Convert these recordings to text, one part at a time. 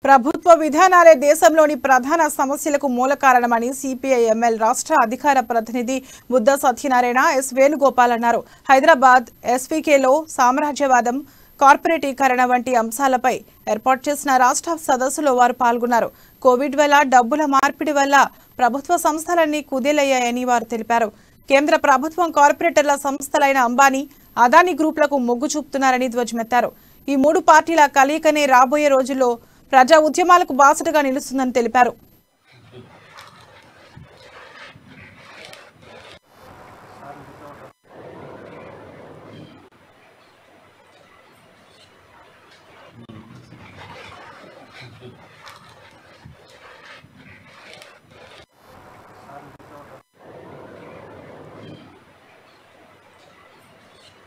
ప్రభుత్వ విధానాలే దేశంలోని ప్రధాన సమస్యలకు మూల కారణమని సిపిఐ ఎంఎల్ రాష్ట్ర అధికార ప్రతినిధి బుద్ధ సత్యనారాయణ ఎస్ వేణుగోపాల్ అన్నారు. హైదరాబాద్ ఎస్వీకేలో సామ్రాజ్యవాదం, కార్పొరేటీకరణ వంటి అంశాలపై ఏర్పాటు చేసిన రాష్ట్ర సదస్సులో వారు పాల్గొన్నారు. కోవిడ్ వల్ల డబ్బుల మార్పిడి వల్ల ప్రభుత్వ సంస్థలన్నీ కుదేలయ్యాయని వారు తెలిపారు. కేంద్ర ప్రభుత్వం కార్పొరేటర్ల సంస్థలైన అంబానీ, అదానీ గ్రూపులకు మొగ్గు చూపుతున్నారని ధ్వజమెత్తారు. ఈ మూడు పార్టీల కలయికనే రాబోయే రోజుల్లో ప్రజా ఉద్యమాలకు బాసటగా నిలుస్తుందని తెలిపారు.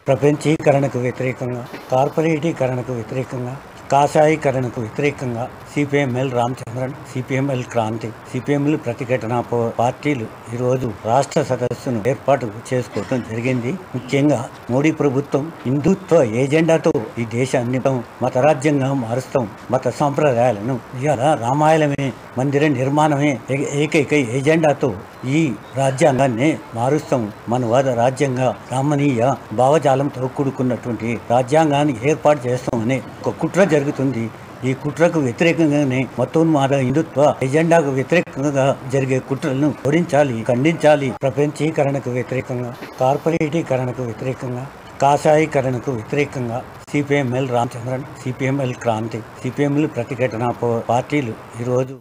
ప్రపంచీకరణకు వ్యతిరేకంగా, కార్పొరేటీకరణకు వ్యతిరేకంగా, కాషాయీకరణకు వ్యతిరేకంగా CPI ML Ramachandran, CPI ML Kranti, CPI ML Pratighatana పార్టీలు ఈరోజు రాష్ట్ర సదస్సును ఏర్పాటు చేసుకోవడం జరిగింది. ముఖ్యంగా మోడీ ప్రభుత్వం హిందుత్వ ఏజెండాతో ఈ దేశాన్ని మత రాజ్యంగా మారుస్తాం, మత సాంప్రదాయాలను ఇవాళ రామాయణమే, మందిర నిర్మాణమే ఏకైక ఏజెండాతో ఈ రాజ్యాంగాన్ని మారుస్తాం, మనవాద రాజ్యంగా, రామణీయ భావజాలంతో కూడుకున్నటువంటి రాజ్యాంగాన్ని ఏర్పాటు చేస్తామని ఒక కుట్ర జరుగుతుంది. ఈ కుట్రకు వ్యతిరేకంగానే మతోన్మాద హిందుత్వ ఎజెండాకు వ్యతిరేకంగా జరిగే కుట్రలను ఓడించాలి, ఖండించాలి. ప్రపంచీకరణకు వ్యతిరేకంగా, కార్పొరేటీకరణకు వ్యతిరేకంగా, కాషాయీకరణకు వ్యతిరేకంగా CPI ML Ramachandran, CPI ML Kranti, CPI ML Pratighatana పార్టీలు ఈరోజు